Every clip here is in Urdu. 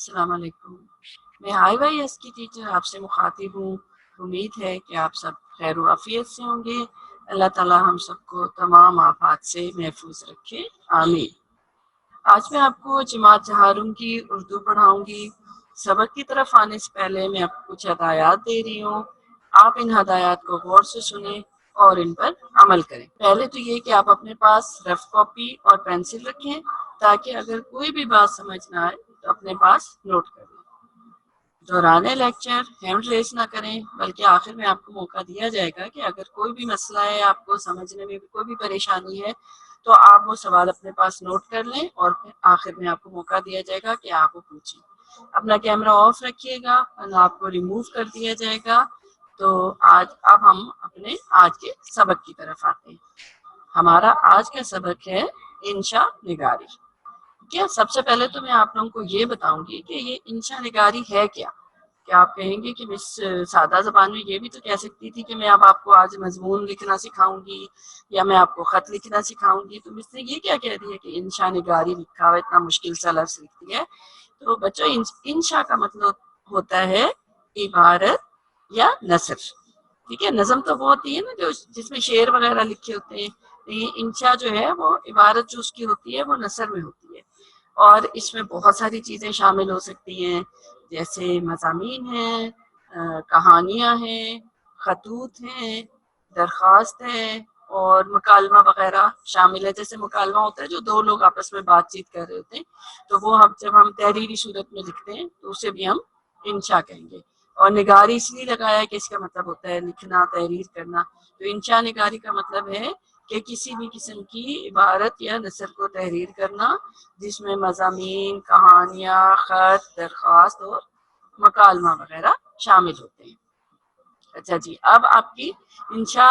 السلام علیکم. میں آئی وائی ایس کی ٹیچر آپ سے مخاطب ہوں. امید ہے کہ آپ سب خیر و عافیت سے ہوں گے. اللہ تعالی ہم سب کو تمام آفات سے محفوظ رکھے، آمین. آج میں آپ کو جماعت چہارم کی اردو پڑھاؤں گی. سبق کی طرف آنے سے پہلے میں آپ کو کچھ ہدایات دے رہی ہوں. آپ ان ہدایات کو غور سے سنیں اور ان پر عمل کریں. پہلے تو یہ کہ آپ اپنے پاس رف کاپی اور پینسل رکھیں تاکہ اگر کوئی بھی بات سمجھ نہ آئے تو اپنے پاس نوٹ کر لیں. دوران لیکچر ہینڈ ریس نہ کریں، بلکہ آخر میں آپ کو موقع دیا جائے گا کہ اگر کوئی بھی مسئلہ ہے، آپ کو سمجھنے میں کوئی بھی پریشانی ہے تو آپ وہ سوال اپنے پاس نوٹ کر لیں اور پھر آخر میں آپ کو موقع دیا جائے گا کہ آپ وہ پوچھیں. اپنا کیمرہ آف رکھیے گا ورنہ آپ کو ریموو کر دیا جائے گا. تو اب ہم اپنے آج کے سبق کی طرف آتے ہیں. ہمارا آج کا سبق ہے انشا نگاری. کیا سب سے پہلے تو میں آپ لوگوں کو یہ بتاؤں گی کہ یہ انشا نگاری ہے کیا. کیا آپ کہیں گے کہ مس سادہ زبان میں یہ بھی تو کہہ سکتی تھی کہ میں اب آپ کو آج مضمون لکھنا سکھاؤں گی یا میں آپ کو خط لکھنا سکھاؤں گی. تو مس نے یہ کیا کہہ دیا کہ انشا نگاری لکھا ہوا، اتنا مشکل سا لفظ لکھتی ہے. تو بچوں انشا کا مطلب ہوتا ہے عبارت یا نثر. ٹھیک ہے، نظم تو وہ ہوتی ہے نا جو جس میں شعر وغیرہ لکھے ہوتے ہیں. یہ انشا جو ہے وہ عبارت جو اس کی ہوتی ہے وہ نثر میں ہوتی ہے. اور اس میں بہت ساری چیزیں شامل ہو سکتی ہیں، جیسے مضامین ہیں، کہانیاں ہیں، خطوط ہیں، درخواست ہے اور مکالمہ وغیرہ شامل ہے. جیسے مکالمہ ہوتا ہے جو دو لوگ آپس میں بات چیت کر رہے ہوتے ہیں، تو وہ جب ہم تحریری صورت میں لکھتے ہیں تو اسے بھی ہم انشا کہیں گے. اور نگاری اس لیے لگایا کہ اس کا مطلب ہوتا ہے لکھنا، تحریر کرنا. تو انشا نگاری کا مطلب ہے کہ کسی بھی قسم کی عبارت یا نثر کو تحریر کرنا جس میں مضامین، کہانیاں، خط، درخواست اور مکالمہ وغیرہ شامل ہوتے ہیں. اچھا جی، اب آپ کی انشا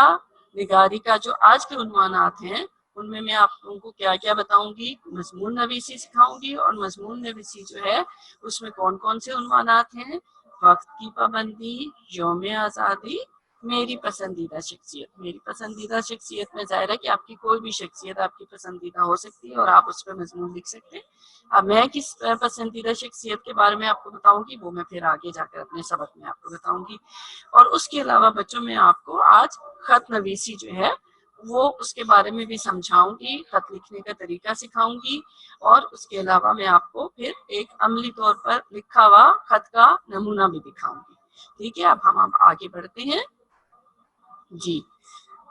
نگاری کا جو آج کے عنوانات ہیں ان میں آپ لوگوں کو کیا کیا بتاؤں گی. مضمون نویسی سکھاؤں گی، اور مضمون نویسی جو ہے اس میں کون کون سے عنوانات ہیں. وقت کی پابندی، یوم آزادی، میری پسندیدہ شخصیت. میری پسندیدہ شخصیت میں ظاہر ہے کہ آپ کی کوئی بھی شخصیت آپ کی پسندیدہ ہو سکتی ہے اور آپ اس پہ مضمون لکھ سکتے ہیں. اب میں کس پسندیدہ شخصیت کے بارے میں آپ کو بتاؤں گی وہ میں پھر آگے جا کر اپنے سبق میں آپ کو بتاؤں گی. اور اس کے علاوہ بچوں میں آپ کو آج خط نویسی جو ہے وہ اس کے بارے میں بھی سمجھاؤں گی، خط لکھنے کا طریقہ سکھاؤں گی. اور اس کے علاوہ میں آپ کو پھر ایک عملی طور پر لکھا ہوا خط کا نمونہ بھی دکھاؤں گی. ٹھیک ہے، اب ہم آگے بڑھتے ہیں. جی،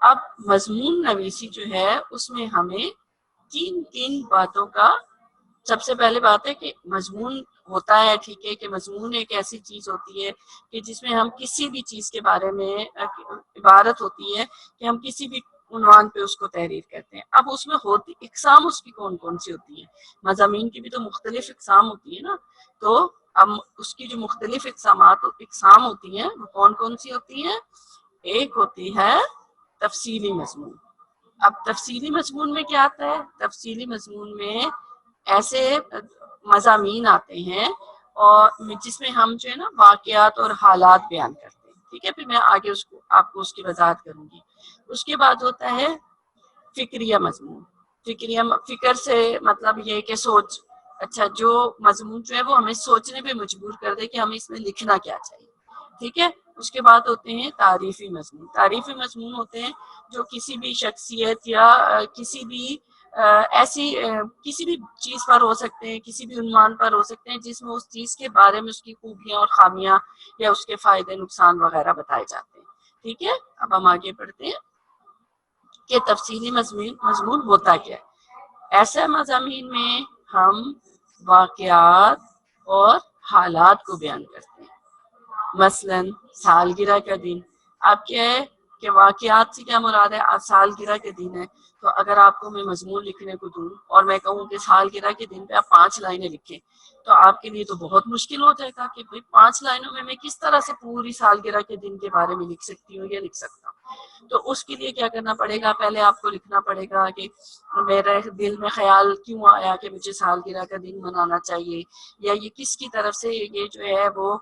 اب مضمون نویسی جو ہے اس میں ہمیں تین باتوں کا، سب سے پہلے بات ہے کہ مضمون ہوتا ہے. ٹھیک ہے، کہ مضمون ایک ایسی چیز ہوتی ہے کہ جس میں ہم کسی بھی چیز کے بارے میں عبارت ہوتی ہے کہ ہم کسی بھی عنوان پہ اس کو تحریر کرتے ہیں. اب اس میں ہوتی اقسام اس کی کون کون سی ہوتی ہیں. مضامین کی بھی تو مختلف اقسام ہوتی ہے نا. تو اب اس کی جو مختلف اقسام ہوتی ہیں وہ کون کون سی ہوتی ہیں. ایک ہوتی ہے تفصیلی مضمون. اب تفصیلی مضمون میں کیا آتا ہے. تفصیلی مضمون میں ایسے مضامین آتے ہیں اور جس میں ہم جو ہے نا واقعات اور حالات بیان کرتے ہیں. ٹھیک ہے، پھر میں آگے آپ کو اس کی وضاحت کروں گی. اس کے بعد ہوتا ہے فکریہ مضمون. فکر سے مطلب یہ کہ سوچ. اچھا، جو مضمون جو ہے وہ ہمیں سوچنے پہ مجبور کر دے کہ ہمیں اس میں لکھنا کیا چاہیے. ٹھیک ہے، اس کے بعد ہوتے ہیں تعریفی مضمون. تعریفی مضمون ہوتے ہیں جو کسی بھی شخصیت یا کسی بھی ایسی کسی بھی چیز پر ہو سکتے ہیں، کسی بھی عنوان پر ہو سکتے ہیں جس میں اس چیز کے بارے میں اس کی خوبیاں اور خامیاں یا اس کے فائدے نقصان وغیرہ بتائے جاتے ہیں. ٹھیک ہے، اب ہم آگے بڑھتے ہیں کہ تفصیلی مضمون ہوتا کیا ہے. ایسے مضامین میں ہم واقعات اور حالات کو بیان کرتے ہیں. مثلاً سالگرہ کا دن. آپ کیا ہے کہ واقعات سے کیا مراد ہے. آج سالگرہ کے دن ہے، تو اگر آپ کو میں مضمون لکھنے کو دوں اور میں کہوں کہ سالگرہ کے دن پہ آپ 5 لائنیں لکھیں تو آپ کے لیے تو بہت مشکل ہو جائے گا کہ 5 لائنوں میں کس طرح سے پوری سالگرہ کے دن کے بارے میں لکھ سکتی ہوں یا لکھ سکتا ہوں. تو اس کے لیے کیا کرنا پڑے گا. پہلے آپ کو لکھنا پڑے گا کہ میرے دل میں خیال کیوں آیا کہ مجھے سالگرہ کا دن منانا چاہیے، یا یہ کس کی طرف سے یہ جو ہے وہ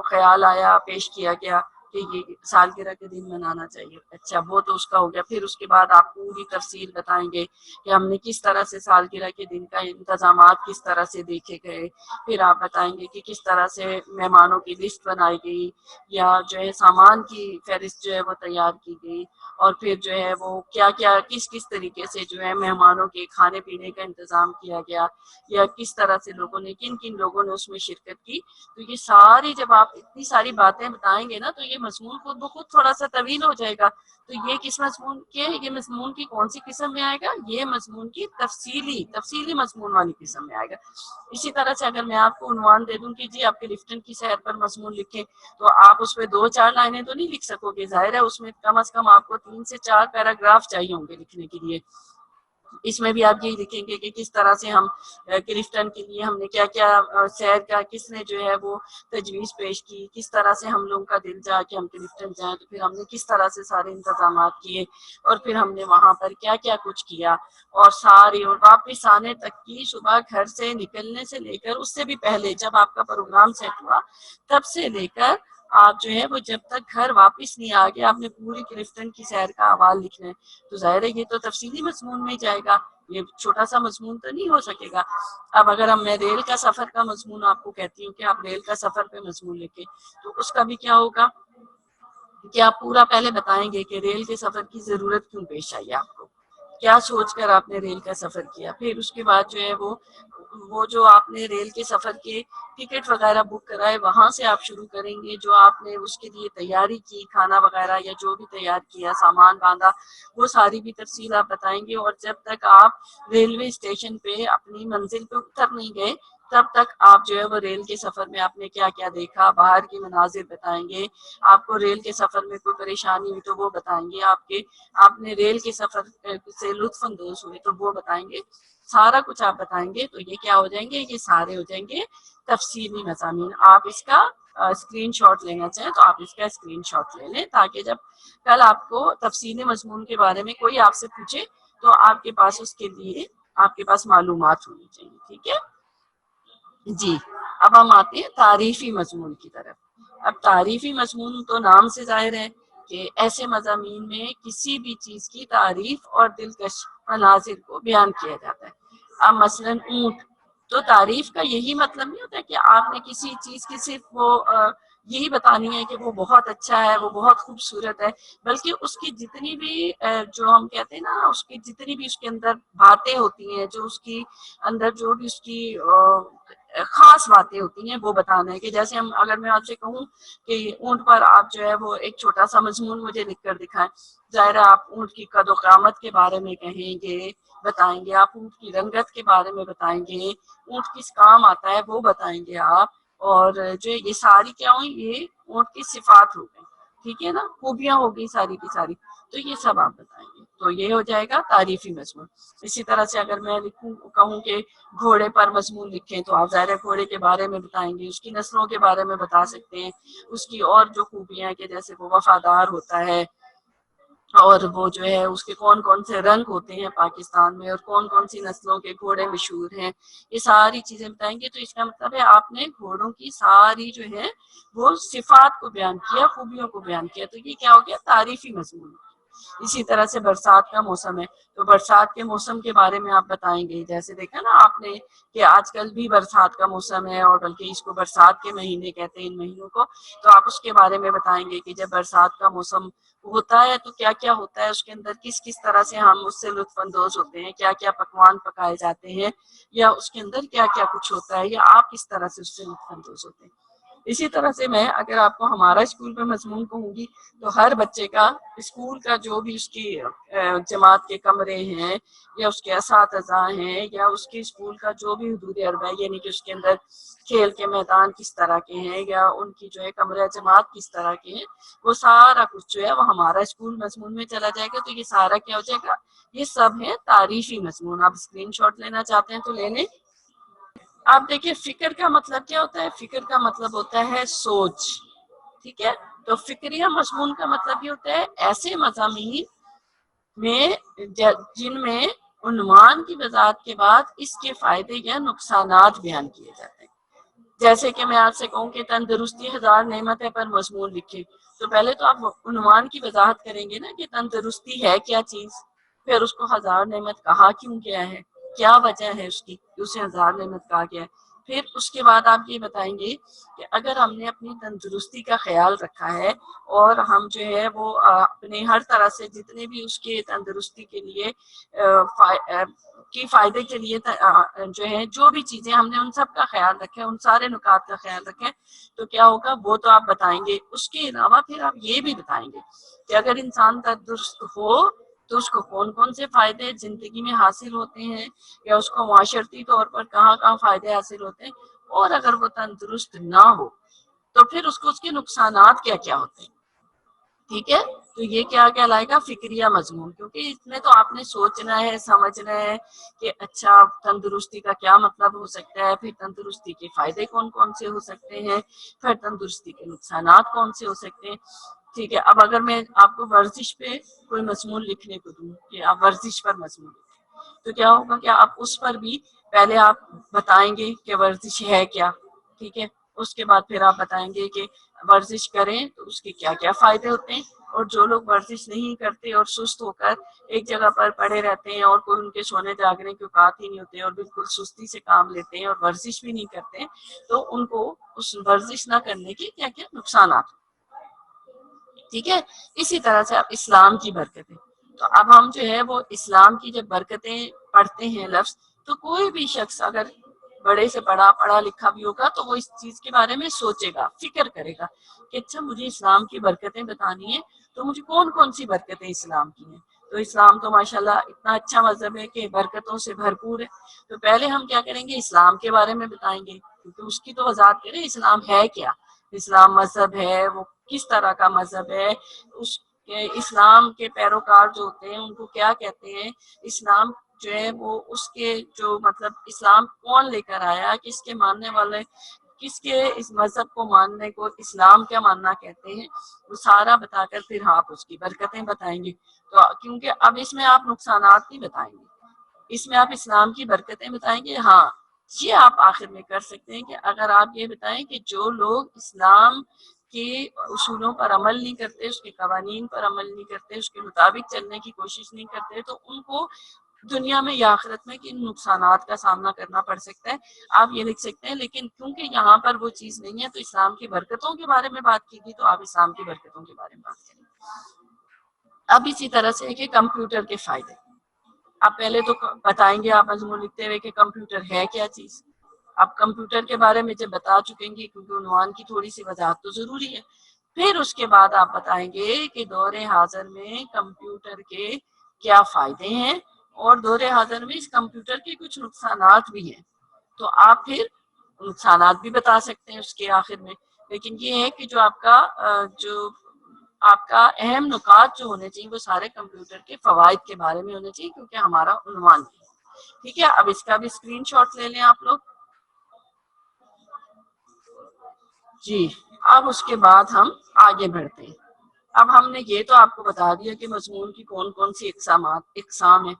خیال آیا، پیش کیا گیا کہ یہ سالگرہ کے دن منانا چاہیے. اچھا وہ تو اس کا ہو گیا. پھر اس کے بعد آپ پوری تفصیل بتائیں گے کہ ہم نے کس طرح سے سالگرہ کے دن کا انتظامات کس طرح سے دیکھے گئے. پھر آپ بتائیں گے کہ کس طرح سے مہمانوں کی لسٹ بنائی گئی یا جو ہے سامان کی فہرست جو ہے وہ تیار کی گئی, اور پھر جو ہے وہ کیا کیا کس کس طریقے سے جو ہے مہمانوں کے کھانے پینے کا انتظام کیا گیا, یا کس طرح سے لوگوں نے کن کن لوگوں نے اس میں شرکت کی. تو یہ ساری جب آپ اتنی ساری باتیں بتائیں گے نا تو یہ مضمون خود بخود تھوڑا سا طویل ہو جائے گا. تو یہ کس مضمون کے, یہ مضمون کی کون سی قسم میں آئے گا, یہ مضمون کی تفصیلی مضمون والی قسم میں آئے گا. اسی طرح سے اگر میں آپ کو عنوان دے دوں کہ جی آپ کے لفٹن کی سیر پر مضمون لکھیں, تو آپ اس پہ 2-4 لائنیں تو نہیں لکھ سکو گے, ظاہر ہے اس میں کم از کم آپ کو 3 سے 4 پیراگراف چاہیے ہوں گے لکھنے کے لیے. اس میں بھی آپ یہی لکھیں گے کہ کس طرح سے ہم کلفٹن کے لیے ہم نے کیا کیا سیر کا, کس نے جو ہے وہ تجویز پیش کی, کس طرح سے ہم لوگوں کا دل جا کہ ہم کلفٹن جائیں, تو پھر ہم نے کس طرح سے سارے انتظامات کیے, اور پھر ہم نے وہاں پر کیا کیا کچھ کیا, اور ساری اور واپس آنے تک کی صبح گھر سے نکلنے سے لے کر اس سے بھی پہلے جب آپ کا پروگرام سیٹ ہوا تب سے لے کر آپ جو ہے وہ جب تک گھر واپس نہیں آ گئے آپ نے پوری کلفٹن کی سیر کا احوال لکھنا ہے. تو ظاہر ہے یہ تو تفصیلی مضمون میں جائے گا, یہ چھوٹا سا مضمون تو نہیں ہو سکے گا. اب اگر میں ریل کا سفر کا مضمون آپ کو کہتی ہوں کہ آپ ریل کا سفر پہ مضمون لکھیں, تو اس کا بھی کیا ہوگا کہ آپ پورا پہلے بتائیں گے کہ ریل کے سفر کی ضرورت کیوں پیش آئی آپ کو, کیا سوچ کر آپ نے ریل کا سفر کیا. پھر اس کے بعد جو ہے وہ جو آپ نے ریل کے سفر کے ٹکٹ وغیرہ بک کرائے وہاں سے آپ شروع کریں گے, جو آپ نے اس کے لیے تیاری کی کھانا وغیرہ یا جو بھی تیار کیا سامان باندھا وہ ساری بھی تفصیل آپ بتائیں گے. اور جب تک آپ ریلوے اسٹیشن پہ اپنی منزل پہ اتر نہیں گئے تب تک آپ جو ہے وہ ریل کے سفر میں آپ نے کیا کیا دیکھا, باہر کی مناظر بتائیں گے. آپ کو ریل کے سفر میں کوئی پریشانی ہوئی تو وہ بتائیں گے, آپ نے ریل کے سفر سے لطف اندوز ہوئے تو وہ بتائیں گے. سارا کچھ آپ بتائیں گے تو یہ کیا ہو جائیں گے, یہ سارے ہو جائیں گے تفصیلی مضامین. آپ اس کا اسکرین شاٹ لینا چاہیں تو آپ اس کا اسکرین شاٹ لے لیں, تاکہ جب کل آپ کو تفصیلی مضمون کے بارے میں کوئی آپ سے پوچھے تو آپ کے پاس اس کے لیے آپ کے پاس معلومات ہونی چاہیے. ٹھیک ہے جی. اب ہم آتے ہیں تعریفی مضمون کی طرف. اب تعریفی مضمون تو نام سے ظاہر ہے کہ ایسے مضامین میں کسی بھی چیز کی تعریف اور دلکش مناظر کو بیان کیا جاتا ہے. اب مثلاً اونٹ, تو تعریف کا یہی مطلب نہیں ہوتا کہ آپ نے کسی چیز کی صرف وہ یہی بتانی ہے کہ وہ بہت اچھا ہے, وہ بہت خوبصورت ہے, بلکہ اس کی جتنی بھی جو ہم کہتے ہیں نا, اس کی جتنی بھی اس کے اندر باتیں ہوتی ہیں, جو اس کی اندر جو بھی اس کی خاص باتیں ہوتی ہیں وہ بتانا ہے. کہ جیسے اگر میں آپ سے کہوں کہ اونٹ پر آپ جو ہے وہ ایک چھوٹا سا مضمون مجھے لکھ کر دکھائیں, ظاہر آپ اونٹ کی قد و قامت کے بارے میں کہیں گے, بتائیں گے. آپ اونٹ کی رنگت کے بارے میں بتائیں گے, اونٹ کس کام آتا ہے وہ بتائیں گے آپ. اور جو یہ ساری کیا ہوئی, یہ اونٹ کی صفات ہو گئی, ٹھیک ہے نا, خوبیاں ہو گئی ساری کی ساری, تو یہ سب آپ بتائیں گے. تو یہ ہو جائے گا تعریفی مضمون. اسی طرح سے اگر میں کہوں کہ گھوڑے پر مضمون لکھیں تو آپ ظاہر گھوڑے کے بارے میں بتائیں گے, اس کی نسلوں کے بارے میں بتا سکتے ہیں, اس کی اور جو خوبیاں ہیں کہ جیسے وہ وفادار ہوتا ہے, اور وہ جو ہے اس کے کون کون سے رنگ ہوتے ہیں پاکستان میں, اور کون کون سی نسلوں کے گھوڑے مشہور ہیں, یہ ساری چیزیں بتائیں گے. تو اس کا مطلب ہے آپ نے گھوڑوں کی ساری جو ہے وہ صفات کو بیان کیا, خوبیوں کو بیان کیا. تو یہ کیا ہو گیا, تعریفی مضمون. اسی طرح سے برسات کا موسم ہے تو برسات کے موسم کے بارے میں آپ بتائیں گے. جیسے دیکھا نا آپ نے کہ آج کل بھی برسات کا موسم ہے, اور بلکہ اس کو برسات کے مہینے کہتے ہیں ان مہینوں کو, تو آپ اس کے بارے میں بتائیں گے کہ جب برسات کا موسم ہوتا ہے تو کیا کیا ہوتا ہے, اس کے اندر کس کس طرح سے ہم اس سے لطف اندوز ہوتے ہیں, کیا کیا پکوان پکائے جاتے ہیں, یا اس کے اندر کیا کیا کچھ ہوتا ہے, یا آپ کس طرح سے اس سے لطف اندوز ہوتے ہیں. اسی طرح سے میں اگر آپ کو ہمارا اسکول میں مضمون کہوں گی تو ہر بچے کا اسکول کا جو بھی اس کی جماعت کے کمرے ہیں, یا اس کے اساتذہ ہیں, یا اس کے اسکول کا جو بھی حدود اربع ہے, یعنی کہ اس کے اندر کھیل کے میدان کس طرح کے ہیں, یا ان کی جو ہے کمرہ جماعت کس طرح کے ہیں, وہ سارا کچھ جو ہے وہ ہمارا اسکول مضمون میں چلا جائے گا. تو یہ سارا کیا ہو جائے گا, یہ سب ہے تعریفی مضمون. آپ اسکرین شاٹ لینا چاہتے ہیں تو لے لیں. آپ دیکھیں فکر کا مطلب کیا ہوتا ہے, فکر کا مطلب ہوتا ہے سوچ, ٹھیک ہے. تو فکریہ مضمون کا مطلب یہ ہوتا ہے ایسے مضامین میں جن میں عنوان کی وضاحت کے بعد اس کے فائدے یا نقصانات بیان کیے جاتے ہیں. جیسے کہ میں آپ سے کہوں کہ تندرستی 1000 نعمت ہے پر مضمون لکھے، تو پہلے تو آپ عنوان کی وضاحت کریں گے نا کہ تندرستی ہے کیا چیز، پھر اس کو 1000 نعمت کہا کیوں گیا ہے، کیا وجہ ہے اس کی کہ اسے 1000 نعمت کہا گیا ہے۔ پھر اس کے بعد آپ یہ بتائیں گے کہ اگر ہم نے اپنی تندرستی کا خیال رکھا ہے اور ہم جو ہے وہ اپنے ہر طرح سے جتنے بھی اس کے تندرستی کے لیے کی فائدے کے لیے جو ہے جو بھی چیزیں ہم نے ان سب کا خیال رکھے، ان سارے نکات کا خیال رکھے، تو کیا ہوگا وہ تو آپ بتائیں گے۔ اس کے علاوہ پھر آپ یہ بھی بتائیں گے کہ اگر انسان تندرست ہو تو اس کو کون کون سے فائدے زندگی میں حاصل ہوتے ہیں، یا اس کو معاشرتی طور پر کہاں کہاں فائدے حاصل ہوتے ہیں، اور اگر وہ تندرست نہ ہو تو پھر اس کو اس کے نقصانات کیا کیا ہوتے ہیں۔ ٹھیک ہے، تو یہ کیا کہلائے گا، فکریہ مضمون، کیونکہ اس میں تو آپ نے سوچنا ہے، سمجھنا ہے کہ اچھا تندرستی کا کیا مطلب ہو سکتا ہے، پھر تندرستی کے فائدے کون کون سے ہو سکتے ہیں، پھر تندرستی کے نقصانات کون سے ہو سکتے ہیں۔ ٹھیک ہے، اب اگر میں آپ کو ورزش پہ کوئی مضمون لکھنے کو دوں کہ آپ ورزش پر مضمون لکھیں، تو کیا ہوگا کہ آپ اس پر بھی پہلے آپ بتائیں گے کہ ورزش ہے کیا، ٹھیک ہے، اس کے بعد پھر آپ بتائیں گے کہ ورزش کریں تو اس کے کیا کیا فائدے ہوتے ہیں، اور جو لوگ ورزش نہیں کرتے اور سست ہو کر ایک جگہ پر پڑے رہتے ہیں اور کوئی ان کے سونے جاگنے کے اوقات ہی نہیں ہوتے اور بالکل سستی سے کام لیتے ہیں اور ورزش بھی نہیں کرتے، تو ان کو اس ورزش نہ کرنے کے کیا کیا نقصانات۔ ٹھیک ہے، اسی طرح سے اب اسلام کی برکتیں، تو اب ہم جو ہے وہ اسلام کی جب برکتیں پڑھتے ہیں لفظ، تو کوئی بھی شخص اگر بڑے سے بڑا پڑھا لکھا بھی ہوگا تو وہ اس چیز کے بارے میں سوچے گا، فکر کرے گا کہ اچھا مجھے اسلام کی برکتیں بتانی ہے، تو مجھے کون کون سی برکتیں اسلام کی ہیں۔ تو اسلام تو ماشاءاللہ اتنا اچھا مذہب ہے کہ برکتوں سے بھرپور ہے، تو پہلے ہم کیا کریں گے، اسلام کے بارے میں بتائیں گے، کیونکہ اس کی تو وضاحت کریں اسلام ہے کیا، اسلام مذہب ہے وہ کس طرح کا مذہب ہے، اس کے اسلام کے پیروکار جو ہوتے ہیں ان کو کیا کہتے ہیں، اسلام جو ہے وہ اس کے جو مطلب اسلام کون لے کر آیا، کس کے ماننے والے، کس کے اس مذہب کو ماننے کو اسلام کیا ماننا کہتے ہیں، وہ سارا بتا کر پھر آپ اس کی برکتیں بتائیں گے۔ تو کیونکہ اب اس میں آپ نقصانات نہیں بتائیں گے، اس میں آپ اسلام کی برکتیں بتائیں گے۔ ہاں یہ آپ آخر میں کر سکتے ہیں کہ اگر آپ یہ بتائیں کہ جو لوگ اسلام کے اصولوں پر عمل نہیں کرتے، اس کے قوانین پر عمل نہیں کرتے، اس کے مطابق چلنے کی کوشش نہیں کرتے، تو ان کو دنیا میں یا آخرت میں کن نقصانات کا سامنا کرنا پڑ سکتا ہے، آپ یہ لکھ سکتے ہیں۔ لیکن کیونکہ یہاں پر وہ چیز نہیں ہے تو اسلام کی برکتوں کے بارے میں بات کی تھی، تو آپ اسلام کی برکتوں کے بارے میں بات کریں۔ اب اسی طرح سے کہ کمپیوٹر کے فائدے، آپ پہلے تو بتائیں گے آپ مضمون لکھتے ہوئے کہ کمپیوٹر ہے کیا چیز، آپ کمپیوٹر کے بارے میں جب بتا چکیں گے کیونکہ عنوان کی تھوڑی سی وضاحت تو ضروری ہے، پھر اس کے بعد آپ بتائیں گے کہ دور حاضر میں کمپیوٹر کے کیا فائدے ہیں، اور دور حاضر میں اس کمپیوٹر کے کچھ نقصانات بھی ہیں، تو آپ پھر نقصانات بھی بتا سکتے ہیں اس کے آخر میں۔ لیکن یہ ہے کہ جو آپ کا اہم نکات جو ہونے چاہیے وہ سارے کمپیوٹر کے فوائد کے بارے میں ہونے چاہیے، کیونکہ ہمارا عنوان ہے۔ ٹھیک ہے، اب اس کا بھی اسکرین شاٹ لے لیں آپ لوگ۔ جی، اب اس کے بعد ہم آگے بڑھتے ہیں۔ اب ہم نے یہ تو آپ کو بتا دیا کہ مضمون کی کون کون سی اقسام ہیں،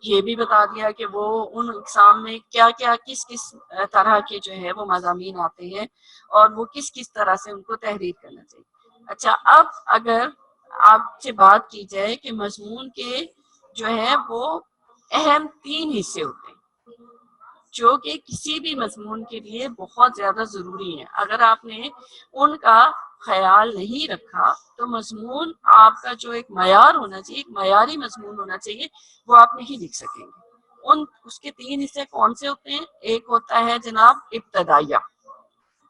یہ بھی بتا دیا کہ وہ ان اقسام میں کیا کیا کس کس طرح کے جو ہے وہ مضامین آتے ہیں اور وہ کس کس طرح سے ان کو تحریر کرنا چاہیے۔ اچھا، اب اگر آپ سے بات کی جائے کہ مضمون کے جو ہے وہ اہم 3 حصے ہوتے ہیں جو کہ کسی بھی مضمون کے لیے بہت زیادہ ضروری ہیں، اگر آپ نے ان کا خیال نہیں رکھا تو مضمون آپ کا جو ایک معیار ہونا چاہیے، ایک معیاری مضمون ہونا چاہیے، وہ آپ نہیں لکھ سکیں گے۔ اس کے 3 حصے کون سے ہوتے ہیں، ایک ہوتا ہے جناب ابتدائیہ،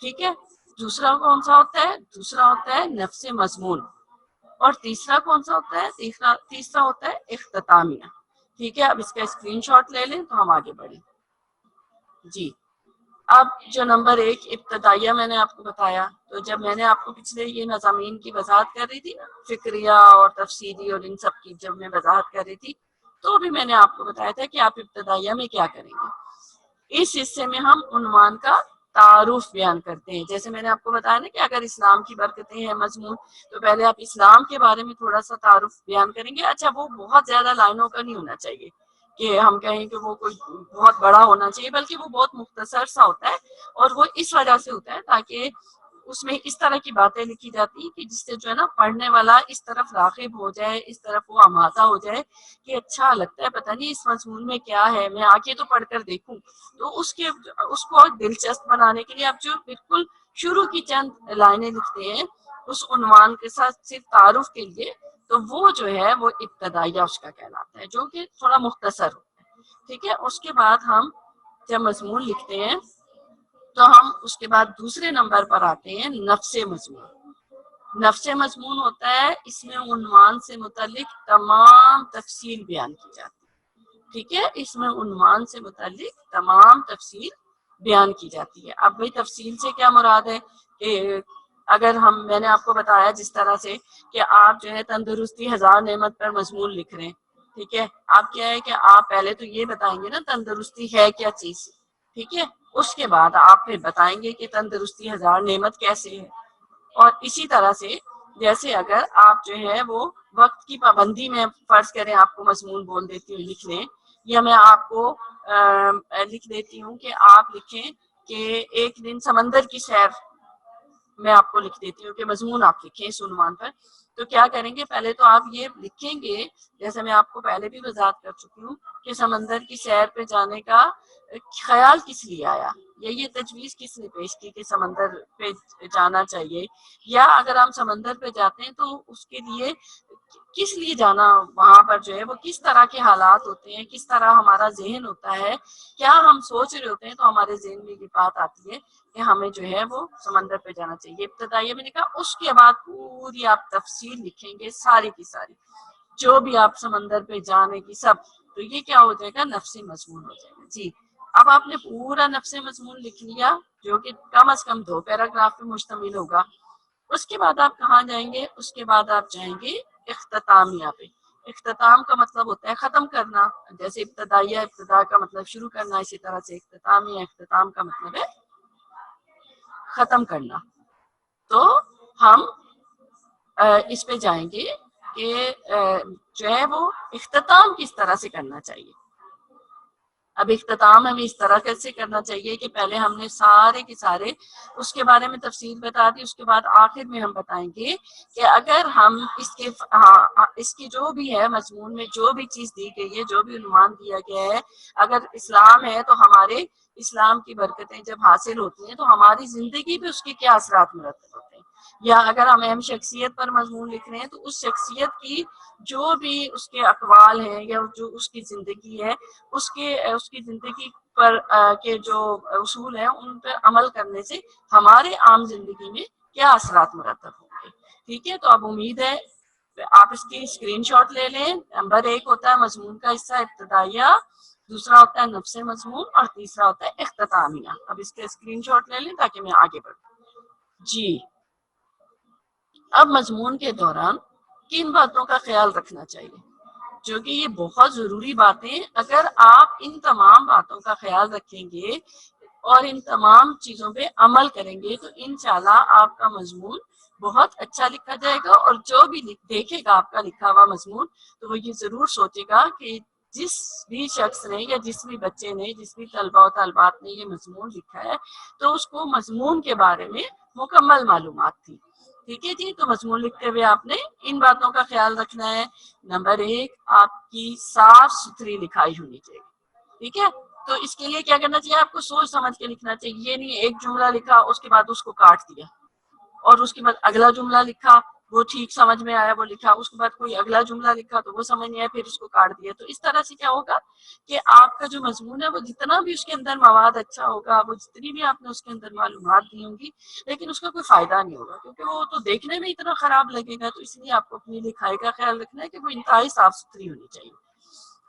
ٹھیک ہے، دوسرا کون سا ہوتا ہے، دوسرا ہوتا ہے نفس مضمون، اور تیسرا کون سا ہوتا ہے، تیسرا ہوتا ہے اختتامیہ۔ ٹھیک ہے، اب اس کا اسکرین شاٹ لے لیں تو ہم آگے بڑھیں۔ جی، اب جو نمبر 1 ابتدائیہ میں نے آپ کو بتایا، تو جب میں نے آپ کو پچھلے یہ مضامین کی وضاحت کر رہی تھی نا، فکریہ اور تفصیلی اور ان سب کی جب میں وضاحت کر رہی تھی، تو بھی میں نے آپ کو بتایا تھا کہ آپ ابتدائیہ میں کیا کریں گے۔ اس حصے میں ہم عنوان کا تعارف بیان کرتے ہیں، جیسے میں نے آپ کو بتایا نا کہ اگر اسلام کی برکتیں ہیں مضمون، تو پہلے آپ اسلام کے بارے میں تھوڑا سا تعارف بیان کریں گے۔ اچھا، وہ بہت زیادہ لائنوں کا نہیں ہونا چاہیے، کہ ہم کہیں کہ وہ کوئی بہت بڑا ہونا چاہیے، بلکہ وہ بہت مختصر سا ہوتا ہے، اور وہ اس وجہ سے ہوتا ہے تاکہ اس میں اس طرح کی باتیں لکھی جاتی ہیں کہ جس سے جو ہے نا پڑھنے والا اس طرف راغب ہو جائے، اس طرف وہ آمادہ ہو جائے کہ اچھا لگتا ہے، پتہ نہیں اس مضمون میں کیا ہے، میں آ کے تو پڑھ کر دیکھوں۔ تو اس کو دلچسپ بنانے کے لیے آپ جو بالکل شروع کی چند لائنیں لکھتے ہیں اس عنوان کے ساتھ صرف تعارف کے لیے، تو وہ جو ہے وہ ابتدائیہ اس کا کہلاتا ہے، جو کہ تھوڑا مختصر ہوتا ہے، ٹھیک ہے۔ اس کے بعد ہم جب مضمون لکھتے ہیں تو ہم اس کے بعد دوسرے نمبر پر آتے ہیں نفس مضمون۔ نفس مضمون ہوتا ہے، اس میں عنوان سے متعلق تمام تفصیل بیان کی جاتی ہے، ٹھیک ہے، اس میں عنوان سے متعلق تمام تفصیل بیان کی جاتی ہے۔ اب بھائی تفصیل سے کیا مراد ہے کہ اگر میں نے آپ کو بتایا جس طرح سے کہ آپ جو ہے تندرستی ہزار نعمت پر مضمون لکھ رہے ہیں، ٹھیک ہے، آپ کیا ہے کہ آپ پہلے تو یہ بتائیں گے نا تندرستی ہے کیا چیز، ٹھیک ہے، اس کے بعد آپ پھر بتائیں گے کہ تندرستی ہزار نعمت کیسے ہے۔ اور اسی طرح سے جیسے اگر آپ جو ہے وہ وقت کی پابندی میں فرض کریں آپ کو مضمون بول دیتی ہوں لکھ لیں، یا میں آپ کو لکھ دیتی ہوں کہ آپ لکھیں کہ ایک دن سمندر کی سیر، میں آپ کو لکھ دیتی ہوں کہ مضمون آپ لکھیں اس عنوان پر، تو کیا کریں گے، پہلے تو آپ یہ لکھیں گے جیسے میں آپ کو پہلے بھی وضاحت کر چکی ہوں کہ سمندر کی سیر پہ جانے کا خیال کس لیے آیا، یا یہ تجویز کس نے پیش کی کہ سمندر پہ جانا چاہیے، یا اگر ہم سمندر پہ جاتے ہیں تو اس کے لیے کس لیے جانا، وہاں پر جو ہے وہ کس طرح کے حالات ہوتے ہیں، کس طرح ہمارا ذہن ہوتا ہے، کیا ہم سوچ رہے ہوتے ہیں تو ہمارے ذہن میں یہ بات آتی ہے کہ ہمیں جو ہے وہ سمندر پہ جانا چاہیے۔ ابتدائیہ میں نے کہا اس کے بعد پوری آپ تفصیل لکھیں گے ساری کی ساری، جو بھی آپ سمندر پہ جانے کی سب، تو یہ کیا ہو جائے گا، نفسی مضمون ہو جائے گا۔ جی، اب آپ نے پورا نفسی مضمون لکھ لیا جو کہ کم از کم 2 پیراگراف پہ مشتمل ہوگا۔ اس کے بعد آپ کہاں جائیں گے، اس کے بعد آپ جائیں گے اختتامیہ پہ۔ اختتام کا مطلب ہوتا ہے ختم کرنا، جیسے ابتدائیہ ابتدا کا مطلب شروع کرنا، اسی طرح سے اختتام کا مطلب ہے ختم کرنا۔ تو ہم اس پہ جائیں گے کہ جو ہے وہ اختتام کس طرح سے کرنا چاہیے۔ اب اختتام ہمیں اس طرح کیسے کرنا چاہیے کہ پہلے ہم نے سارے کے سارے اس کے بارے میں تفصیل بتا دی، اس کے بعد آخر میں ہم بتائیں گے کہ اگر ہم اس کی جو بھی ہے مضمون میں جو بھی چیز دی گئی ہے، جو بھی عنوان دیا گیا ہے، اگر اسلام ہے تو ہمارے اسلام کی برکتیں جب حاصل ہوتی ہیں تو ہماری زندگی پہ اس کے کیا اثرات مرتب ہوتے ہیں، یا اگر ہم اہم شخصیت پر مضمون لکھ رہے ہیں تو اس شخصیت کی جو بھی اس کے اقوال ہیں یا جو اس کی زندگی ہے، اس کی زندگی پر کے جو اصول ہیں ان پر عمل کرنے سے ہمارے عام زندگی میں کیا اثرات مرتب ہوں گے، ٹھیک ہے۔ تو اب امید ہے آپ اس کی اسکرین شاٹ لے لیں۔ نمبر 1 ہوتا ہے مضمون کا حصہ ابتدائیہ، دوسرا ہوتا ہے نفس مضمون، اور تیسرا ہوتا ہے اختتامیہ۔ اب اس کے اسکرین شاٹ لے لیں تاکہ میں آگے بڑھوں۔ جی، اب مضمون کے دوران کن باتوں کا خیال رکھنا چاہیے، جو کہ یہ بہت ضروری باتیں، اگر آپ ان تمام باتوں کا خیال رکھیں گے اور ان تمام چیزوں پہ عمل کریں گے تو انشاءاللہ آپ کا مضمون بہت اچھا لکھا جائے گا، اور جو بھی دیکھے گا آپ کا لکھا ہوا مضمون تو وہ یہ ضرور سوچے گا کہ جس بھی شخص نے یا جس بھی بچے نے، جس بھی طلبہ و طالبات نے یہ مضمون لکھا ہے تو اس کو مضمون کے بارے میں مکمل معلومات تھی، ٹھیک ہے جی۔ تو مضمون لکھتے ہوئے آپ نے ان باتوں کا خیال رکھنا ہے۔ نمبر 1، آپ کی صاف ستھری لکھائی ہونی چاہیے، ٹھیک ہے۔ تو اس کے لیے کیا کرنا چاہیے، آپ کو سوچ سمجھ کے لکھنا چاہیے، یہ نہیں ایک جملہ لکھا اس کے بعد اس کو کاٹ دیا، اور اس کے بعد اگلا جملہ لکھا وہ ٹھیک سمجھ میں آیا وہ لکھا، اس کے بعد کوئی اگلا جملہ لکھا تو وہ سمجھ نہیں آیا پھر اس کو کاٹ دیا۔ تو اس طرح سے کیا ہوگا کہ آپ کا جو مضمون ہے وہ جتنا بھی اس کے اندر مواد اچھا ہوگا، وہ جتنی بھی آپ نے اس کے اندر معلومات دی ہوں گی، لیکن اس کا کوئی فائدہ نہیں ہوگا، کیونکہ وہ تو دیکھنے میں اتنا خراب لگے گا۔ تو اس لیے آپ کو اپنی لکھائی کا خیال رکھنا ہے کہ وہ انتہائی صاف ستھری ہونی چاہیے۔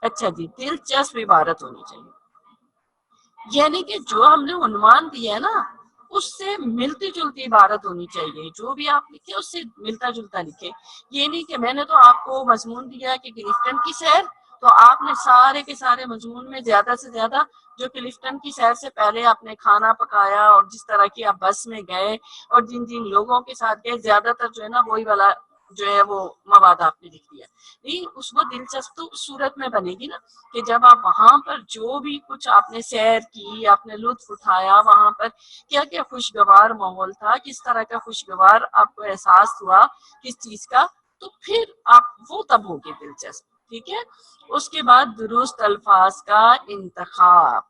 اچھا جی، دلچسپ عبارت ہونی چاہیے، یعنی کہ جو ہم نے عنوان دیا ہے نا اس سے ملتی جلتی عبارت ہونی چاہیے، جو بھی آپ لکھیں اس سے ملتا جلتا لکھیں۔ یہ نہیں کہ میں نے تو آپ کو مضمون دیا کہ کلفٹن کی سیر، تو آپ نے سارے کے سارے مضمون میں زیادہ سے زیادہ جو کلفٹن کی سیر سے پہلے آپ نے کھانا پکایا اور جس طرح کی آپ بس میں گئے اور جن جن لوگوں کے ساتھ گئے، زیادہ تر جو ہے نا وہی والا جو ہے وہ مواد آپ نے لکھ دیا، نہیں اس وہ دلچسپ تو اس صورت میں بنے گی نا کہ جب آپ وہاں پر جو بھی کچھ آپ نے سیر کی، آپ نے لطف اٹھایا، وہاں پر کیا کیا خوشگوار ماحول تھا، کس طرح کا خوشگوار آپ کو احساس ہوا کس چیز کا، تو پھر آپ وہ تب ہوگی دلچسپ، ٹھیک ہے۔ اس کے بعد درست الفاظ کا انتخاب،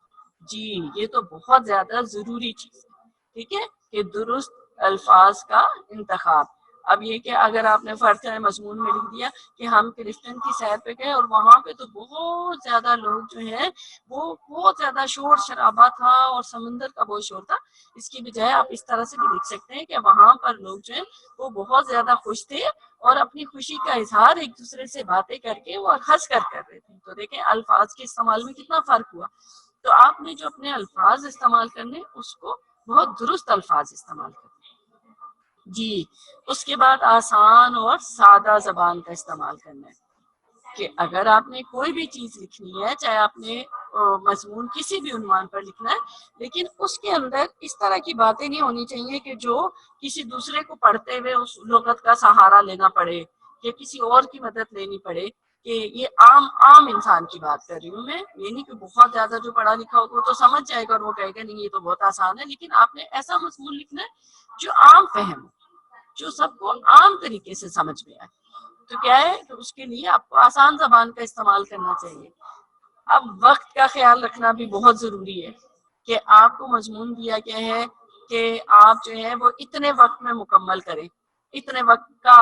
جی یہ تو بہت زیادہ ضروری چیز ہے، ٹھیک ہے کہ درست الفاظ کا انتخاب۔ اب یہ کہ اگر آپ نے فرض ہے مضمون میں لکھ دیا کہ ہم کرسچن کی سیر پہ گئے اور وہاں پہ تو بہت زیادہ لوگ جو ہیں وہ بہت زیادہ شور شرابہ تھا اور سمندر کا بہت شور تھا، اس کی بجائے آپ اس طرح سے بھی لکھ سکتے ہیں کہ وہاں پر لوگ جو ہیں وہ بہت زیادہ خوش تھے اور اپنی خوشی کا اظہار ایک دوسرے سے باتیں کر کے وہ ہنس کر رہے تھے۔ تو دیکھیں الفاظ کے استعمال میں کتنا فرق ہوا، تو آپ نے جو اپنے الفاظ استعمال کرنے اس کو بہت درست الفاظ استعمال کرنے۔ جی اس کے بعد آسان اور سادہ زبان کا استعمال کرنا ہے کہ اگر آپ نے کوئی بھی چیز لکھنی ہے، چاہے آپ نے مضمون کسی بھی عنوان پر لکھنا ہے، لیکن اس کے اندر اس طرح کی باتیں نہیں ہونی چاہیے کہ جو کسی دوسرے کو پڑھتے ہوئے اس لغت کا سہارا لینا پڑے یا کسی اور کی مدد لینی پڑے، کہ یہ عام انسان کی بات کر رہی ہوں میں، یہ نہیں کہ بہت زیادہ جو پڑھا لکھا ہوگا وہ تو سمجھ جائے گا اور وہ کہے گا نہیں یہ تو بہت آسان ہے، لیکن آپ نے ایسا مضمون لکھنا ہے جو عام فہم ہو، جو سب کو عام طریقے سے سمجھ میں آئے۔ تو کیا ہے کہ اس کے لیے آپ کو آسان زبان کا استعمال کرنا چاہیے۔ اب وقت کا خیال رکھنا بھی بہت ضروری ہے کہ آپ کو مضمون دیا گیا ہے کہ آپ جو ہے وہ اتنے وقت میں مکمل کریں، اتنے وقت کا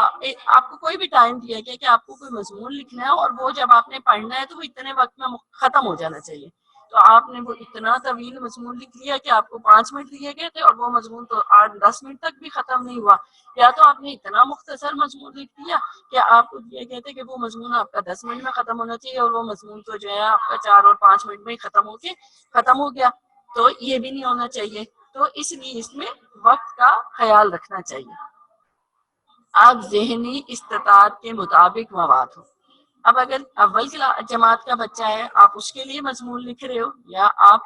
آپ کو کوئی بھی ٹائم دیا گیا کہ آپ کو کوئی مضمون لکھنا ہے اور وہ جب آپ نے پڑھنا ہے تو وہ اتنے وقت میں ختم ہو جانا چاہیے، تو آپ نے وہ اتنا طویل مضمون لکھ لیا کہ آپ کو 5 منٹ دیے گئے تھے اور وہ مضمون تو 8-10 منٹ تک بھی ختم نہیں ہوا، یا تو آپ نے اتنا مختصر مضمون لکھ دیا کہ آپ کو دیے گئے تھے کہ وہ مضمون آپ کا 10 منٹ میں ختم ہونا چاہیے اور وہ مضمون تو جو ہے آپ کا 4 اور 5 منٹ میں ختم ہو گیا، تو یہ بھی نہیں ہونا چاہیے۔ تو اس لیے اس میں وقت کا خیال رکھنا چاہیے۔ آپ ذہنی استطاعت کے مطابق مواد ہو، اب اگر اول جماعت کا بچہ ہے، آپ اس کے لیے مضمون لکھ رہے ہو یا آپ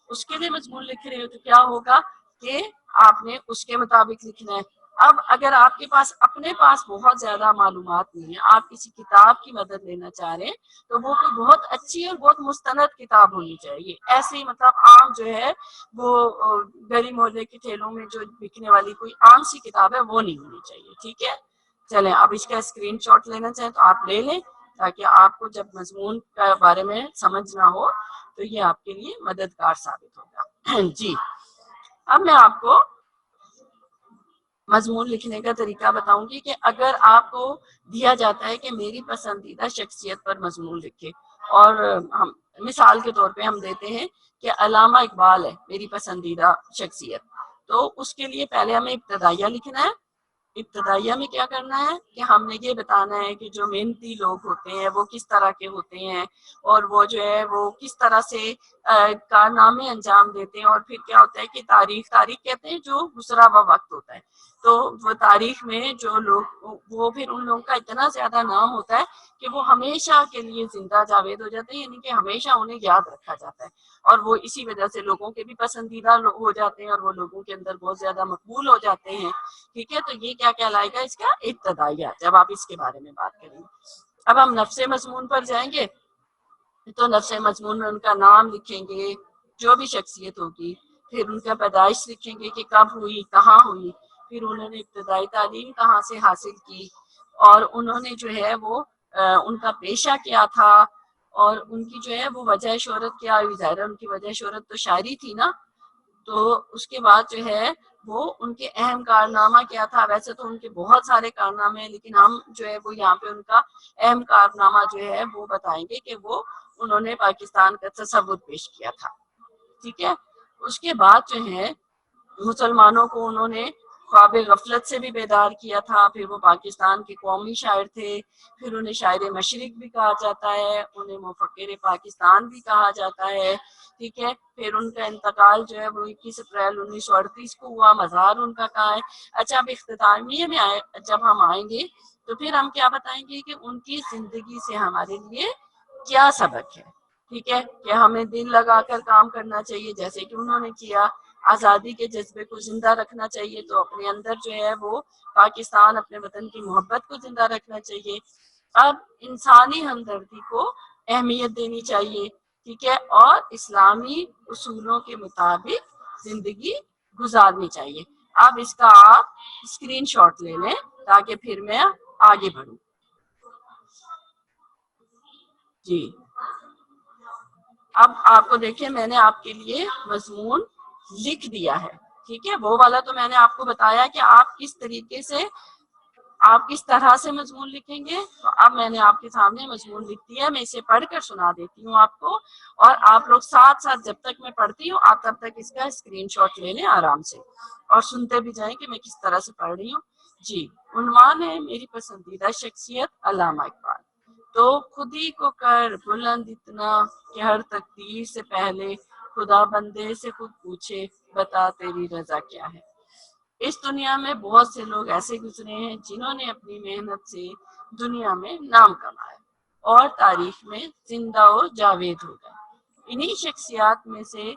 اس کے لیے مضمون لکھ رہے ہو تو کیا ہوگا کہ آپ نے اس کے مطابق لکھنا ہے۔ اب اگر آپ کے پاس اپنے پاس بہت زیادہ معلومات نہیں ہے، آپ کسی کتاب کی مدد لینا چاہ رہے ہیں، تو وہ کوئی بہت اچھی اور بہت مستند کتاب ہونی چاہیے، ایسے ہی مطلب عام جو ہے وہ گلی محلے کے ٹھیلوں میں جو بکنے والی کوئی عام سی کتاب ہے وہ نہیں ہونی چاہیے، ٹھیک ہے۔ چلیں اب اس کا اسکرین شاٹ لینا چاہیں تو آپ لے لیں تاکہ آپ کو جب مضمون کے بارے میں سمجھنا ہو تو یہ آپ کے لیے مددگار ثابت ہوگا۔ جی اب میں آپ کو مضمون لکھنے کا طریقہ بتاؤں گی کہ اگر آپ کو دیا جاتا ہے کہ میری پسندیدہ شخصیت پر مضمون لکھے، اور ہم مثال کے طور پہ ہم دیتے ہیں کہ علامہ اقبال ہے میری پسندیدہ شخصیت، تو اس کے لیے پہلے ہمیں ابتدائیہ لکھنا ہے۔ ابتدائیہ میں کیا کرنا ہے کہ ہم نے یہ بتانا ہے کہ جو محنتی لوگ ہوتے ہیں وہ کس طرح کے ہوتے ہیں اور وہ جو ہے وہ کس طرح سے کارنامے انجام دیتے ہیں، اور پھر کیا ہوتا ہے کہ تاریخ کہتے ہیں جو گزرا ہوا وقت ہوتا ہے، تو وہ تاریخ میں جو لوگ وہ پھر ان لوگوں کا اتنا زیادہ نام ہوتا ہے کہ وہ ہمیشہ کے لیے زندہ جاوید ہو جاتے ہیں، یعنی کہ ہمیشہ انہیں یاد رکھا جاتا ہے، اور وہ اسی وجہ سے لوگوں کے بھی پسندیدہ ہو جاتے ہیں اور وہ لوگوں کے اندر بہت زیادہ مقبول ہو جاتے ہیں، ٹھیک ہے۔ تو یہ کیا کہلائے گا اس کا ابتدائیہ، جب آپ اس کے بارے میں بات کریں گے۔ اب ہم نفس مضمون پر جائیں گے تو نفس مضمون میں ان کا نام لکھیں گے، جو بھی شخصیت ہوگی، پھر ان کا پیدائش لکھیں گے کہ کب ہوئی، کہاں ہوئی، پھر انہوں نے ابتدائی تعلیم کہاں سے حاصل کی، اور انہوں نے جو ہے وہ ان کا پیشہ کیا تھا، اور ان کی جو ہے وہ وجہ شہرت کیا ہوئی، ظاہر ان کی وجہ شہرت تو شاعری تھی نا، تو اس کے بعد جو ہے وہ ان کے اہم کارنامہ کیا تھا، ویسے تو ان کے بہت سارے کارنامے ہیں لیکن ہم جو ہے وہ یہاں پہ ان کا اہم کارنامہ جو ہے وہ بتائیں گے کہ وہ انہوں نے پاکستان کا تصور پیش کیا تھا، ٹھیک ہے۔ اس کے بعد جو ہے مسلمانوں کو انہوں نے خواب غفلت سے بھی بیدار کیا تھا، پھر وہ پاکستان کے قومی شاعر تھے، پھر انہیں شاعر مشرق بھی کہا جاتا ہے، انہیں مفکر پاکستان بھی کہا جاتا ہے، ٹھیک ہے۔ پھر ان کا انتقال جو ہے وہ 21 اپریل 1938 کو ہوا، مزار ان کا کہاں ہے۔ اچھا اب اختتامیہ میں جب ہم آئیں گے تو پھر ہم کیا بتائیں گے کہ ان کی زندگی سے ہمارے لیے کیا سبق ہے، ٹھیک ہے، کہ ہمیں دل لگا کر کام کرنا چاہیے جیسے کہ انہوں نے کیا، آزادی کے جذبے کو زندہ رکھنا چاہیے، تو اپنے اندر جو ہے وہ پاکستان، اپنے وطن کی محبت کو زندہ رکھنا چاہیے۔ اب انسانی ہمدردی کو اہمیت دینی چاہیے، ٹھیک ہے، اور اسلامی اصولوں کے مطابق زندگی گزارنی چاہیے۔ اب اس کا آپ اسکرین شاٹ لے لیں تاکہ پھر میں آگے بڑھوں۔ جی، اب آپ کو دیکھیں میں نے آپ کے لیے مضمون لکھ دیا ہے، ٹھیک ہے، وہ والا تو میں نے آپ کو بتایا کہ آپ کس طریقے سے، آپ کس طرح سے مضمون لکھیں گے۔ تو اب میں نے آپ کے سامنے مضمون لکھ دیا ہے، میں اسے پڑھ کر سنا دیتی ہوں آپ کو، اور آپ لوگ ساتھ ساتھ جب تک میں پڑھتی ہوں آپ تب تک اس کا اسکرین شاٹ لے لیں آرام سے، اور سنتے بھی جائیں کہ میں کس طرح سے پڑھ رہی ہوں۔ جی، عنوان ہے میری پسندیدہ شخصیت علامہ اقبال۔ تو خود ہی کو کر بلند اتنا کہ ہر تقدیر سے پہلے خدا بندے سے خود پوچھے بتا تیری رضا کیا ہے۔ اس دنیا میں بہت سے لوگ ایسے گزرے ہیں جنہوں نے اپنی محنت سے دنیا میں نام کمایا اور تاریخ میں زندہ و جاوید ہو گئے۔ انہی شخصیات میں سے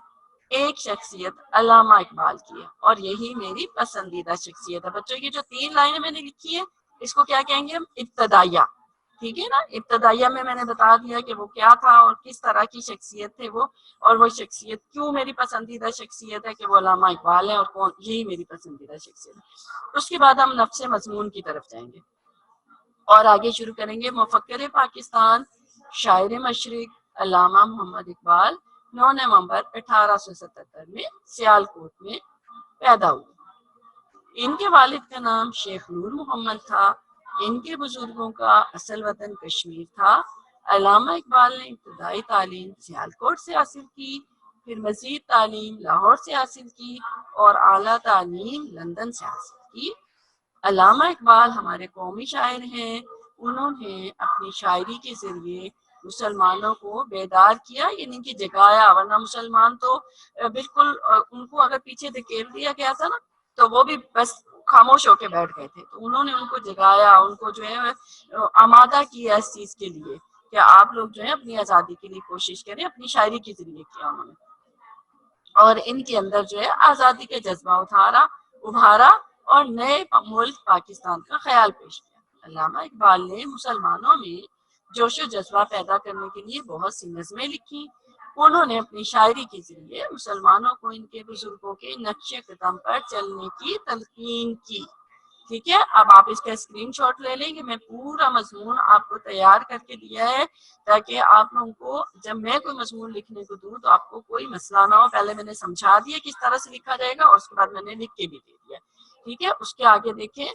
ایک شخصیت علامہ اقبال کی ہے، اور یہی میری پسندیدہ شخصیت ہے۔ بچوں کی جو 3 لائنیں میں نے لکھی ہے اس کو کیا کہیں گے ہم؟ ابتدائیہ، ٹھیک ہے نا۔ ابتدائیہ میں نے بتا دیا کہ وہ کیا تھا اور کس طرح کی شخصیت تھے وہ، اور وہ شخصیت کیوں میری پسندیدہ شخصیت ہے کہ وہ علامہ اقبال ہے، اور کون، یہی میری پسندیدہ شخصیت ہے۔ اس کے بعد ہم نفس مضمون کی طرف جائیں گے اور آگے شروع کریں گے۔ مفکر پاکستان، شاعر مشرق علامہ محمد اقبال 9 نومبر 1877 میں سیالکوٹ میں پیدا ہوئے۔ ان کے والد کا نام شیخ نور محمد تھا۔ ان کے بزرگوں کا اصل وطن کشمیر تھا۔ علامہ اقبال نے ابتدائی تعلیم سیالکوٹ سے حاصل کی، پھر مزید تعلیم لاہور سے حاصل کی اور اعلیٰ تعلیم لندن سے حاصل کی۔ علامہ اقبال ہمارے قومی شاعر ہیں۔ انہوں نے اپنی شاعری کے ذریعے مسلمانوں کو بیدار کیا، یعنی کہ جگایا، ورنہ مسلمان تو بالکل ان کو اگر پیچھے دھکیل دیا گیا تھا نا تو وہ بھی بس خاموش ہو کے بیٹھ گئے تھے۔ تو انہوں نے ان کو جگایا، ان کو جو ہے آمادہ کیا اس چیز کے لیے کہ آپ لوگ جو ہے اپنی آزادی کے لیے کوشش کریں، اپنی شاعری کے ذریعے کیا انہوں نے، اور ان کے اندر جو ہے آزادی کے جذبہ ابھارا اور نئے ملک پاکستان کا خیال پیش کیا۔ علامہ اقبال نے مسلمانوں میں جوش و جذبہ پیدا کرنے کے لیے بہت سی نظمیں لکھی۔ انہوں نے اپنی شاعری کے ذریعے مسلمانوں کو ان کے بزرگوں کے نقش قدم پر چلنے کی تلقین کی، ٹھیک ہے۔ اب آپ اس کا اسکرین شاٹ لے لیں کہ میں پورا مضمون آپ کو تیار کر کے دیا ہے تاکہ آپ لوگوں کو جب میں کوئی مضمون لکھنے کو دوں تو آپ کو کوئی مسئلہ نہ ہو۔ پہلے میں نے سمجھا دیا کس طرح سے لکھا جائے گا اور اس کے بعد میں نے لکھ کے بھی دے دیا، ٹھیک ہے۔ اس کے آگے دیکھیں،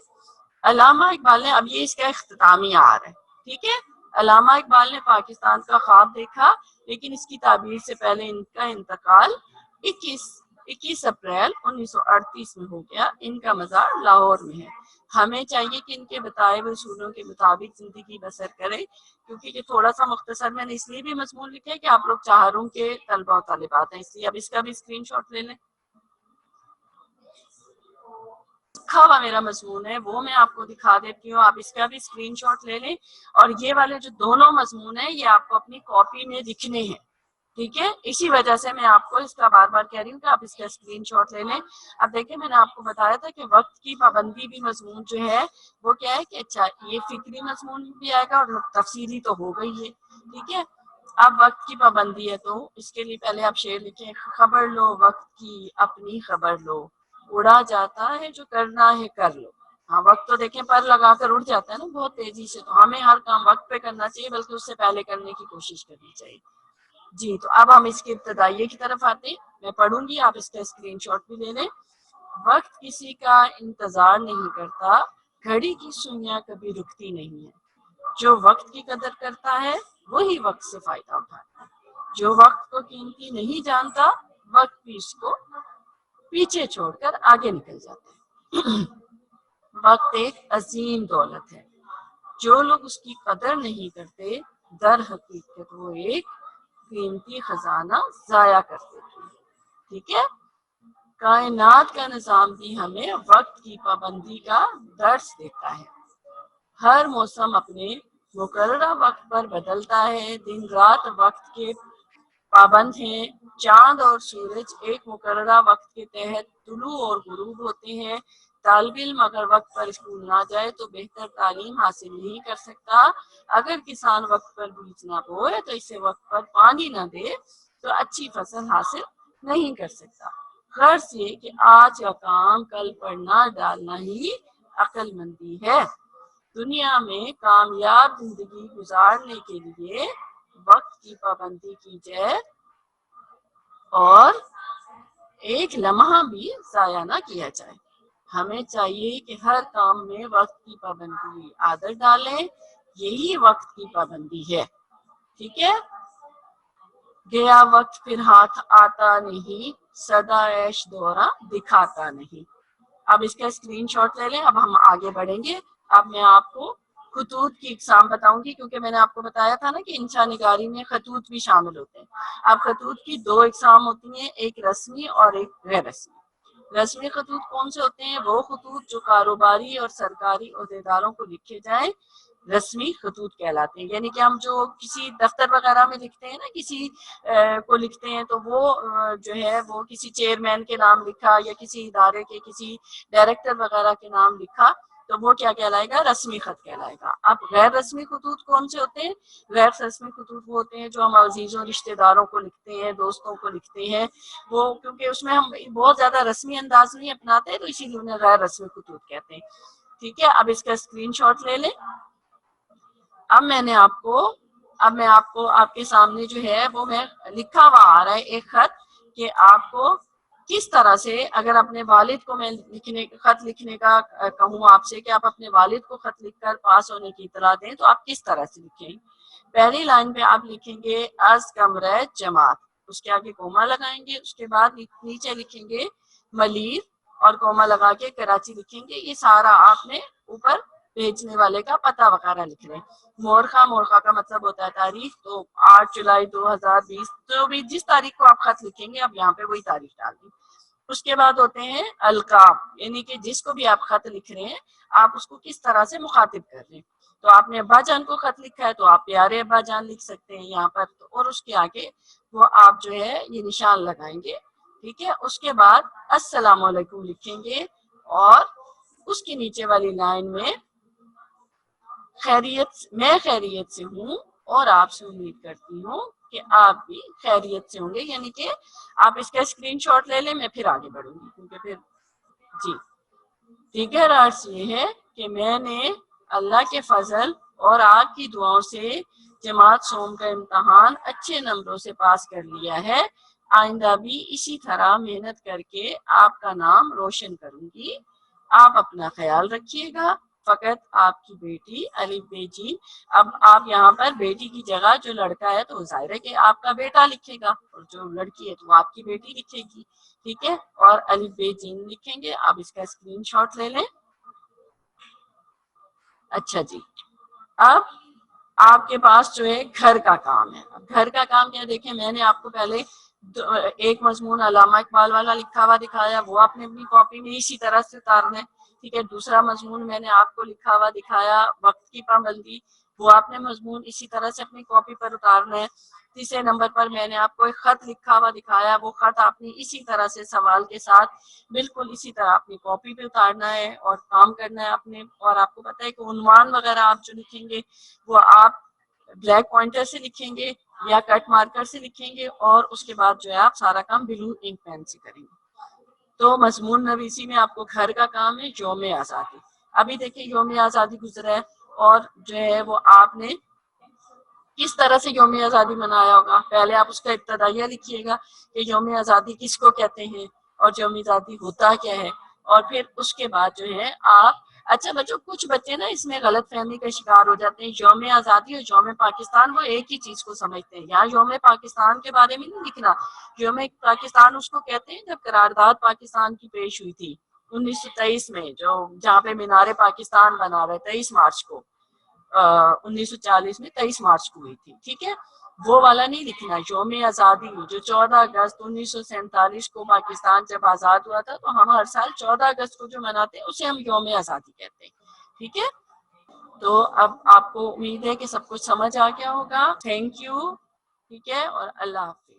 علامہ اقبال نے، اب یہ اس کا اختتامی آر ہے، ٹھیک ہے۔ علامہ اقبال نے پاکستان کا خواب دیکھا، لیکن اس کی تعبیر سے پہلے ان کا انتقال 21 اپریل 1938 میں ہو گیا۔ ان کا مزار لاہور میں ہے۔ ہمیں چاہیے کہ ان کے بتائے ہوئے اصولوں کے مطابق زندگی بسر کرے، کیونکہ یہ تھوڑا سا مختصر میں نے اس لیے بھی مضمون لکھا ہے کہ آپ لوگ چہاروں کے طلبہ و طالبات ہیں، اس لیے اب اس کا بھی اسکرین شاٹ لے لیں۔ لکھا ہوا میرا مضمون ہے وہ میں آپ کو دکھا دیتی ہوں، آپ اس کا بھی اسکرین شاٹ لے لیں، اور یہ والے جو دونوں مضمون ہیں یہ آپ کو اپنی کاپی میں لکھنے ہیں، ٹھیک ہے۔ اسی وجہ سے میں آپ کو اس کا بار بار کہہ رہی ہوں کہ آپ اس کا اسکرین شاٹ لے لیں۔ اب دیکھیں، میں نے آپ کو بتایا تھا کہ وقت کی پابندی بھی مضمون جو ہے وہ کیا ہے کہ اچھا یہ فکری مضمون بھی آئے گا اور تفصیلی تو ہو گئی ہے، ٹھیک ہے۔ اب وقت کی پابندی ہے تو اس کے لیے پہلے آپ شعر لکھیں۔ خبر لو وقت کی اپنی خبر لو، اڑا جاتا ہے جو کرنا ہے کر لو۔ ہاں، وقت تو دیکھیں پر لگا کر اڑ جاتا ہے نا بہت تیزی سے، تو ہمیں ہر کام وقت پہ کرنا چاہیے بلکہ اس سے پہلے کرنے کی کوشش کرنی چاہیے۔ جی، تو اب ہم اس کے ابتدائیے کی طرف آتے ہیں، میں پڑھوں گی، آپ اس کا اسکرین شاٹ بھی لے لیں۔ وقت کسی کا انتظار نہیں کرتا، گھڑی کی سوئیاں کبھی رکتی نہیں ہے، جو وقت کی قدر کرتا ہے وہی وقت سے فائدہ اٹھاتا ہے، جو وقت کو قیمتی نہیں جانتا وقت بھی اس کو پیچھے چھوڑ کر آگے نکل جاتا ہے۔ وقت ایک عظیم دولت ہے، جو لوگ اس کی قدر نہیں کرتے در حقیقت وہ ایک قیمتی خزانہ ضائع کر دیتے ہیں، ٹھیک ہے۔ کائنات کا نظام بھی ہمیں وقت کی پابندی کا درس دیتا ہے۔ ہر موسم اپنے مقررہ وقت پر بدلتا ہے، دن رات وقت کے پابند ہیں۔ چاند اور سورج ایک مقررہ وقت کے تحت طلوع اور غروب ہوتے ہیں۔ طالب علم اگر وقت پر اسکول نہ جائے تو بہتر تعلیم حاصل نہیں کر سکتا۔ اگر کسان وقت پر بیج نہ بوئے تو اسے وقت پر پانی نہ دے تو اچھی فصل حاصل نہیں کر سکتا۔ غرض یہ کہ آج کا کام کل پر نہ ڈالنا ہی عقل مندی ہے۔ دنیا میں کامیاب زندگی گزارنے کے لیے وقت کی پابندی کی جائے اور ایک لمحہ بھی ضائع نہ کیا جائے۔ ہمیں چاہیے کہ ہر کام میں وقت کی پابندی عادت ڈالیں، یہی وقت کی پابندی ہے۔ ٹھیک ہے، گیا وقت پھر ہاتھ آتا نہیں، سدا عیش دورہ دکھاتا نہیں۔ اب اس کا اسکرین شاٹ لے لیں۔ اب ہم آگے بڑھیں گے۔ اب میں آپ کو خطوط کی اقسام بتاؤں گی، کیونکہ میں نے آپ کو بتایا تھا نا کہ انشاء نگاری میں خطوط بھی شامل ہوتے ہیں۔ اب خطوط کی دو اقسام ہوتی ہیں، ایک رسمی اور ایک غیر رسمی۔ رسمی خطوط کون سے ہوتے ہیں؟ وہ خطوط جو کاروباری اور سرکاری عہدیداروں کو لکھے جائیں رسمی خطوط کہلاتے ہیں۔ یعنی کہ ہم جو کسی دفتر وغیرہ میں لکھتے ہیں نا، کسی کو لکھتے ہیں تو وہ جو ہے وہ کسی چیئرمین کے نام لکھا یا کسی ادارے کے کسی ڈائریکٹر وغیرہ کے نام لکھا تو وہ کیا کہلائے گا؟ رسمی خط کہلائے گا۔ اب غیر رسمی خطوط کون سے ہوتے ہیں؟ غیر رسمی خطوط وہ ہوتے ہیں جو ہم عزیزوں رشتہ داروں کو لکھتے ہیں، دوستوں کو لکھتے ہیں، وہ کیونکہ اس میں ہم بہت زیادہ رسمی انداز نہیں اپناتے تو اسی لیے انہیں غیر رسمی خطوط کہتے ہیں۔ ٹھیک ہے، اب اس کا اسکرین شاٹ لے لیں۔ اب میں آپ کو آپ کے سامنے جو ہے وہ میں لکھا ہوا آ رہا ہے ایک خط کہ آپ کو کس طرح سے، اگر اپنے والد کو میں خط لکھنے کا کہوں آپ سے کہ آپ اپنے والد کو خط لکھ کر پاس ہونے کی اطلاع دیں تو آپ کس طرح سے لکھیں؟ پہلی لائن پہ آپ لکھیں گے از کمرہ جماعت، اس کے آگے کوما لگائیں گے، اس کے بعد نیچے لکھیں گے ملیر اور کوما لگا کے کراچی لکھیں گے۔ یہ سارا آپ نے اوپر بھیجنے والے کا پتہ وغیرہ لکھ لیں۔ مورخہ کا مطلب ہوتا ہے تاریخ، تو 8 جولائی 2020 جو بھی جس تاریخ کو آپ خط لکھیں گے اب یہاں پہ وہی تاریخ ڈال دیں۔ اس کے بعد ہوتے ہیں القاب، یعنی کہ جس کو بھی آپ خط لکھ رہے ہیں آپ اس کو کس طرح سے مخاطب کر رہے ہیں۔ تو آپ نے ابا جان کو خط لکھا ہے تو آپ پیارے ابا جان لکھ سکتے ہیں یہاں پر، اور اس کے آگے وہ آپ جو ہے یہ نشان لگائیں گے۔ ٹھیک ہے، اس کے بعد السلام علیکم لکھیں گے اور اس کے نیچے والی لائن میں میں خیریت سے ہوں اور آپ سے امید کرتی ہوں کہ آپ بھی خیریت سے ہوں گے، یعنی کہ آپ اس کا اسکرین شاٹ لے لیں، میں پھر آگے بڑھوں گی کیونکہ پھر جی۔ دیگر عرض یہ ہے کہ میں نے اللہ کے فضل اور آپ کی دعاؤں سے جماعت سوم کا امتحان اچھے نمبروں سے پاس کر لیا ہے۔ آئندہ بھی اسی طرح محنت کر کے آپ کا نام روشن کروں گی۔ آپ اپنا خیال رکھیے گا۔ فقط آپ کی بیٹی الف بے جیم۔ اب آپ یہاں پر بیٹی کی جگہ جو لڑکا ہے تو ظاہر ہے کہ آپ کا بیٹا لکھے گا اور جو لڑکی ہے تو آپ کی بیٹی لکھے گی۔ ٹھیک ہے، اور الف بے جیم لکھیں گے۔ آپ اس کا اسکرین شاٹ لے لیں۔ اچھا جی، اب آپ کے پاس جو ہے گھر کا کام ہے۔ اب گھر کا کام کیا؟ دیکھیں میں نے آپ کو پہلے ایک مضمون علامہ اقبال والا لکھا ہوا دکھایا، وہ آپ نے اپنی کاپی میں اسی طرح سے اتارنا ہے۔ ٹھیک ہے، دوسرا مضمون میں نے آپ کو لکھا ہوا دکھایا وقت کی پابندی، وہ آپ نے مضمون اسی طرح سے اپنی کاپی پر اتارنا ہے۔ تیسرے نمبر پر میں نے آپ کو ایک خط لکھا ہوا دکھایا، وہ خط آپ نے اسی طرح سے سوال کے ساتھ بالکل اسی طرح اپنی کاپی پہ اتارنا ہے اور کام کرنا ہے آپ نے۔ اور آپ کو پتہ ہے کہ عنوان وغیرہ آپ جو لکھیں گے وہ آپ بلیک پوائنٹر سے لکھیں گے یا کٹ مارکر سے لکھیں گے، اور اس کے بعد جو ہے آپ سارا کام بلو انک پین سے کریں گے۔ تو مضمون نویسی میں آپ کو گھر کا کام ہے یوم آزادی۔ ابھی دیکھیں یوم آزادی گزرا ہے اور جو ہے وہ آپ نے کس طرح سے یوم آزادی منایا ہوگا۔ پہلے آپ اس کا ابتدائیہ لکھیے گا کہ یوم آزادی کس کو کہتے ہیں اور یوم آزادی ہوتا کیا ہے، اور پھر اس کے بعد جو ہے آپ اچھا بچوں کچھ بچے نا اس میں غلط فہمی کا شکار ہو جاتے ہیں۔ یوم آزادی اور یوم پاکستان وہ ایک ہی چیز کو سمجھتے ہیں۔ یہاں یوم پاکستان کے بارے میں نہیں لکھنا، یوم پاکستان اس کو کہتے ہیں جب قرارداد پاکستان کی پیش ہوئی تھی 1923 میں، جو جہاں پہ مینار پاکستان بنا رہے 23 مارچ کو 1940 میں 23 مارچ کو ہوئی تھی۔ ٹھیک ہے، وہ والا نہیں لکھنا۔ یوم آزادی جو 14 اگست 1947 کو پاکستان جب آزاد ہوا تھا تو ہم ہر سال 14 اگست کو جو مناتے ہیں اسے ہم یوم آزادی کہتے ہیں۔ ٹھیک ہے، تو اب آپ کو امید ہے کہ سب کچھ سمجھ آ گیا ہوگا۔ تھینک یو، ٹھیک ہے، اور اللہ حافظ۔